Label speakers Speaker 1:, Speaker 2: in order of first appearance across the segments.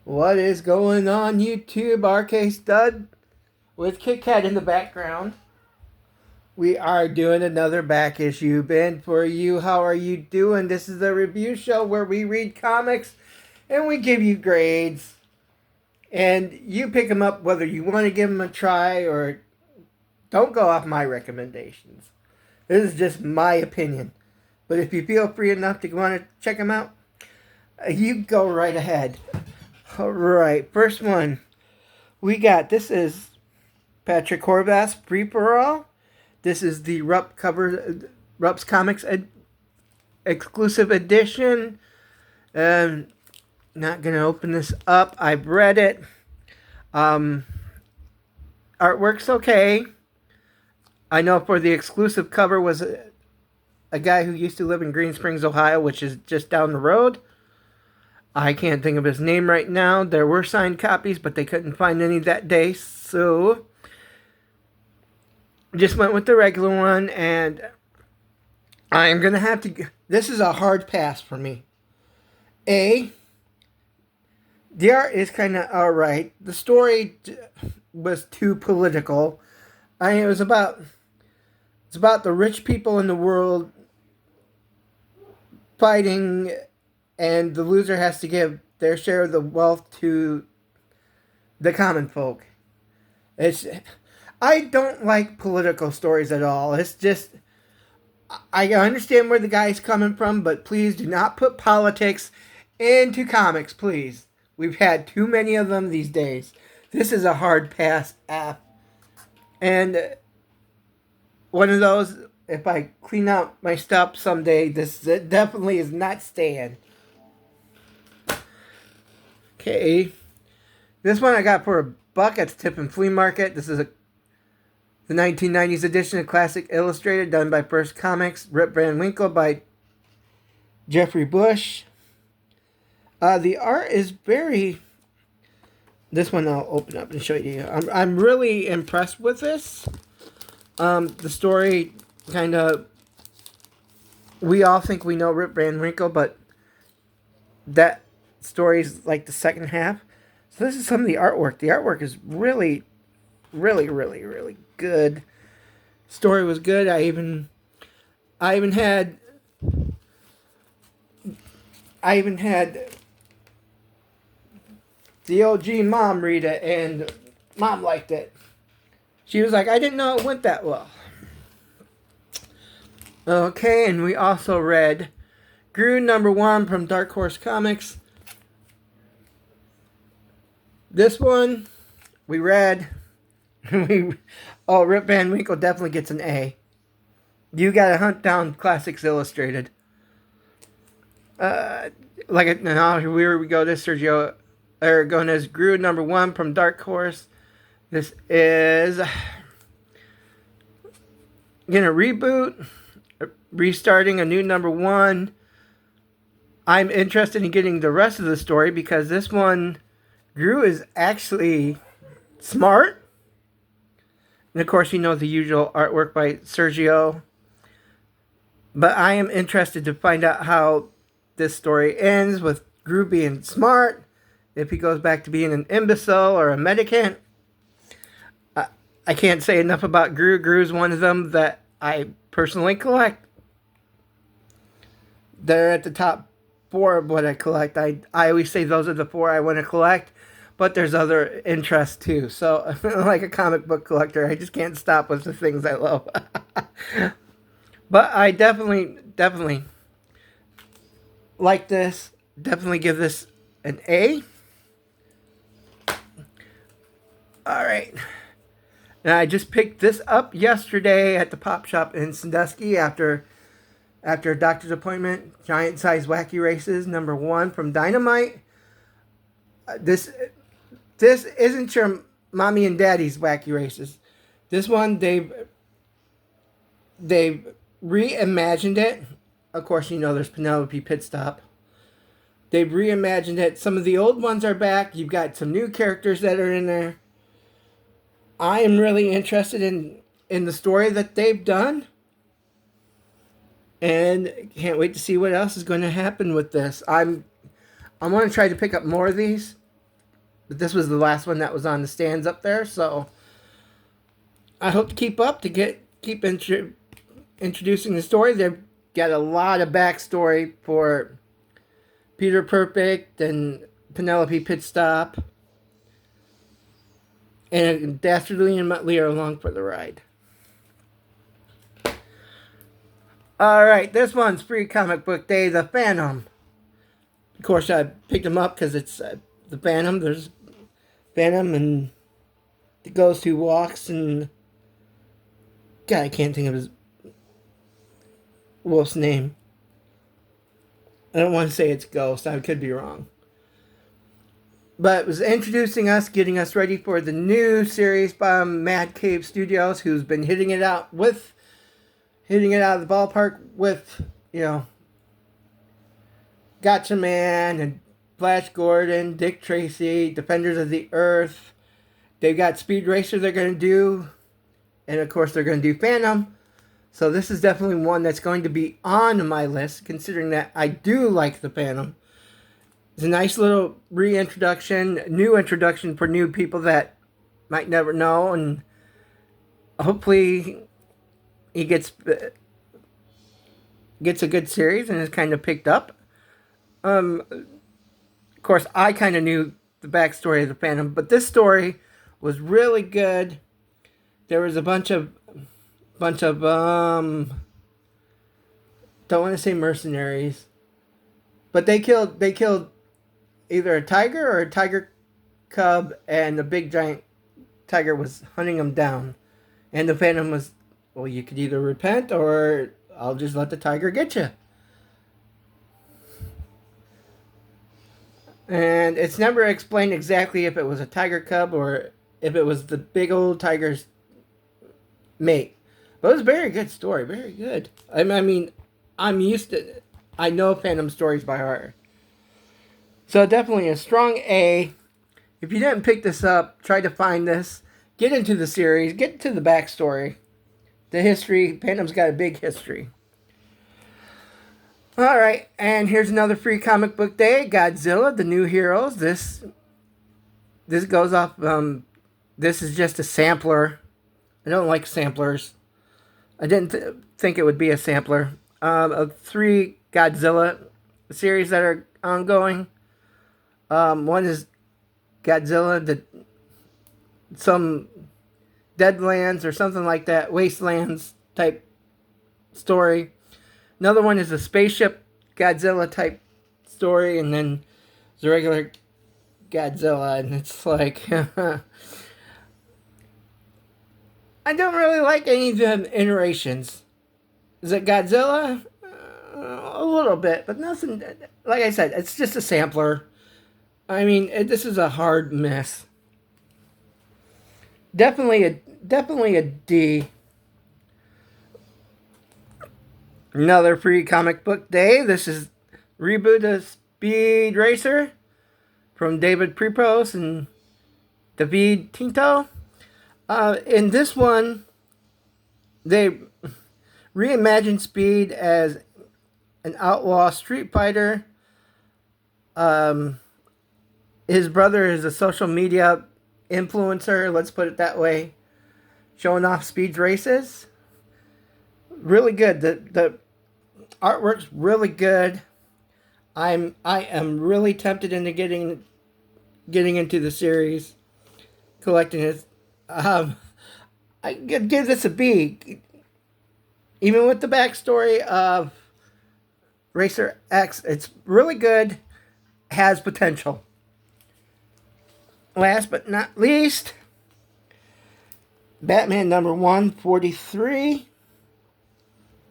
Speaker 1: What is going on YouTube? RK Stud with Kit Kat in the background. We are doing another back issue bin for you. How are you doing? This is a review show where we read comics and we give you grades. And you pick them up whether you want to give them a try or don't go off my recommendations. This is just my opinion. But if you feel free enough to want to check them out, you go right ahead. All right, first one we got. This is Patrick Horvath, Free for All. This is the Rupp's Comics exclusive edition. Not gonna open this up. I've read it. Artwork's okay. I know for the exclusive cover was a guy who used to live in Green Springs, Ohio, which is just down the road. I can't think of his name right now. There were signed copies, but they couldn't find any that day, so just went with the regular one, and I'm going to have to... This is a hard pass for me. The art is kind of alright. The story was too political. It's about the rich people in the world fighting, and the loser has to give their share of the wealth to the common folk. I don't like political stories at all. It's just, I understand where the guy's coming from, but please do not put politics into comics, please. We've had too many of them these days. This is a hard pass F. And one of those, if I clean out my stuff someday, this definitely is not staying. Okay. This one I got for $1 at the Tiffin Flea Market. This is the 1990s edition of Classic Illustrated, done by First Comics. Rip Van Winkle by Jeffrey Bush. The art is very... This one I'll open up and show you. I'm really impressed with this. The story kind of... We all think we know Rip Van Winkle, but that story is like the second half. So this is some of the artwork. The artwork is really, really, really, really good. Story was good. I even had the OG mom read it, and mom liked it. She was like, I didn't know it went that well. Okay, and we also read Gru #1 from Dark Horse Comics. This one we read. Rip Van Winkle definitely gets an A. You gotta hunt down Classics Illustrated. Now here we go. This Sergio Aragonés Gru #1 from Dark Horse. This is gonna reboot, restarting a new #1. I'm interested in getting the rest of the story because this one, Gru is actually smart. And of course, you know the usual artwork by Sergio. But I am interested to find out how this story ends with Gru being smart. If he goes back to being an imbecile or a mendicant. I can't say enough about Gru. Gru is one of them that I personally collect. They're at the top 4 of what I collect. I always say those are the 4 I want to collect. But there's other interests too. So, like a comic book collector, I just can't stop with the things I love. But I definitely like this. Definitely give this an A. Alright. And I just picked this up yesterday at the Pop Shop in Sandusky after a doctor's appointment. Giant Size Wacky Races #1 from Dynamite. This isn't your mommy and daddy's Wacky Races. This one, they've reimagined it. Of course, you know there's Penelope Pitstop. They've reimagined it. Some of the old ones are back. You've got some new characters that are in there. I am really interested in the story that they've done. And can't wait to see what else is going to happen with this. I'm going to try to pick up more of these. But this was the last one that was on the stands up there, so I hope to keep up to keep introducing the story. They've got a lot of backstory for Peter Perfect and Penelope Pitstop, and Dastardly and Muttley are along for the ride. Alright, this one's Free Comic Book Day, The Phantom. Of course, I picked them up because it's the Phantom. There's Phantom and the Ghost Who Walks, and God, I can't think of his wolf's name. I don't want to say it's Ghost. I could be wrong. But it was introducing us, getting us ready for the new series by Mad Cave Studios, who's been hitting it out of the ballpark with, Gotcha Man and Flash Gordon, Dick Tracy, Defenders of the Earth. They've got Speed Racer they're going to do. And of course, they're going to do Phantom. So this is definitely one that's going to be on my list, considering that I do like the Phantom. It's a nice little reintroduction, new introduction for new people that might never know. And hopefully he gets a good series and is kind of picked up. Of course, I kind of knew the backstory of the Phantom, but this story was really good. There was a bunch of don't want to say mercenaries, but they killed either a tiger or a tiger cub, and the big giant tiger was hunting them down. And the Phantom was, well, you could either repent or I'll just let the tiger get you. And it's never explained exactly if it was a tiger cub or if it was the big old tiger's mate. But it was a very good story, very good. I mean, I'm used to it. I know Phantom stories by heart. So definitely a strong A. If you didn't pick this up, try to find this. Get into the series. Get into the backstory. The history. Phantom's got a big history. Alright, and here's another Free Comic Book Day. Godzilla, The New Heroes. This goes off, this is just a sampler. I don't like samplers. I didn't think it would be a sampler. Of 3 Godzilla series that are ongoing. One is Godzilla, some Deadlands or something like that, Wastelands type story. Another one is a spaceship Godzilla type story, and then the regular Godzilla, and it's like I don't really like any of the iterations. Is it Godzilla? A little bit, but nothing. Like I said, it's just a sampler. I mean, this is a hard mess. Definitely a D. Another Free Comic Book Day. This is Reboot of Speed Racer from David Prepos and David Tinto. In this one, they reimagined Speed as an outlaw street fighter. His brother is a social media influencer, let's put it that way, showing off Speed's races. Really good. The artwork's really good. I am really tempted into getting into the series, collecting it. I give this a B. Even with the backstory of Racer X, it's really good. Has potential. Last but not least, Batman number 143.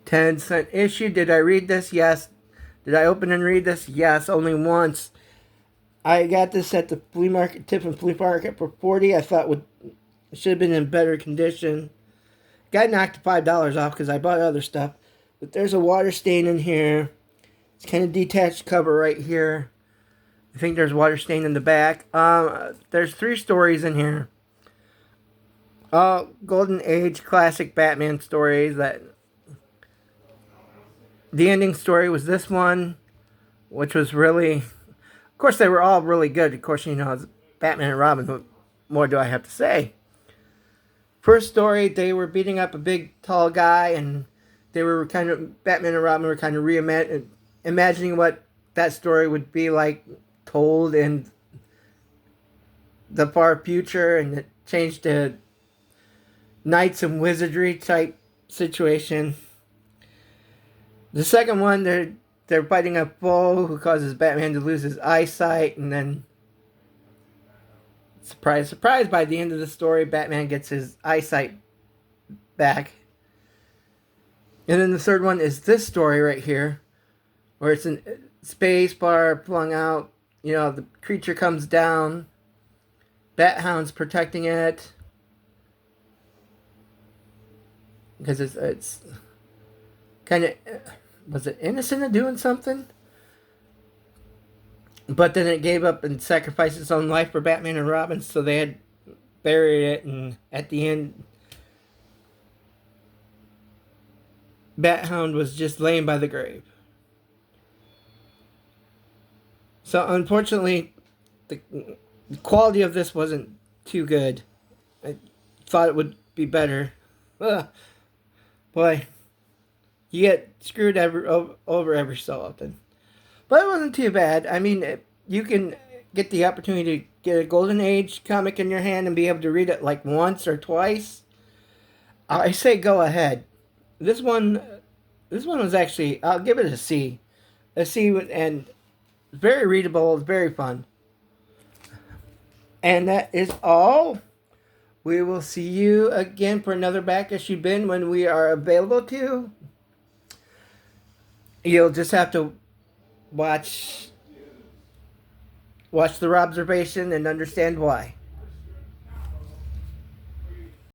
Speaker 1: 10-cent issue. Did I read this? Yes. Did I open and read this? Yes, only once. I got this at the flea market, Tiffin Flea Market for $40. I thought it should have been in better condition. Got knocked $5 off because I bought other stuff. But there's a water stain in here. It's kind of detached cover right here. I think there's water stain in the back. There's 3 stories in here. Golden Age classic Batman stories that... The ending story was this one, which was really... Of course, they were all really good. Of course, Batman and Robin. What more do I have to say? First story, they were beating up a big, tall guy, and they were kind of, Batman and Robin were kind of imagining what that story would be like told in the far future, and it changed to knights and wizardry type situation. The second one, they're fighting a foe who causes Batman to lose his eyesight, and then surprise, surprise, by the end of the story, Batman gets his eyesight back. And then the third one is this story right here, where it's a space bar flung out. You know, the creature comes down. Bat-Hound's protecting it. Because it's kind of, was it innocent of doing something? But then it gave up and sacrificed its own life for Batman and Robin, so they had buried it, and at the end, Bat-Hound was just laying by the grave. So unfortunately, the quality of this wasn't too good. I thought it would be better. Ugh. Boy, you get screwed over every so often. But it wasn't too bad. I mean, you can get the opportunity to get a Golden Age comic in your hand and be able to read it like once or twice. I say go ahead. This one was actually, I'll give it a C. A C, and very readable, very fun. And that is all. We will see you again for another back issue bin when we are available to. You'll just have to watch the observation and understand why.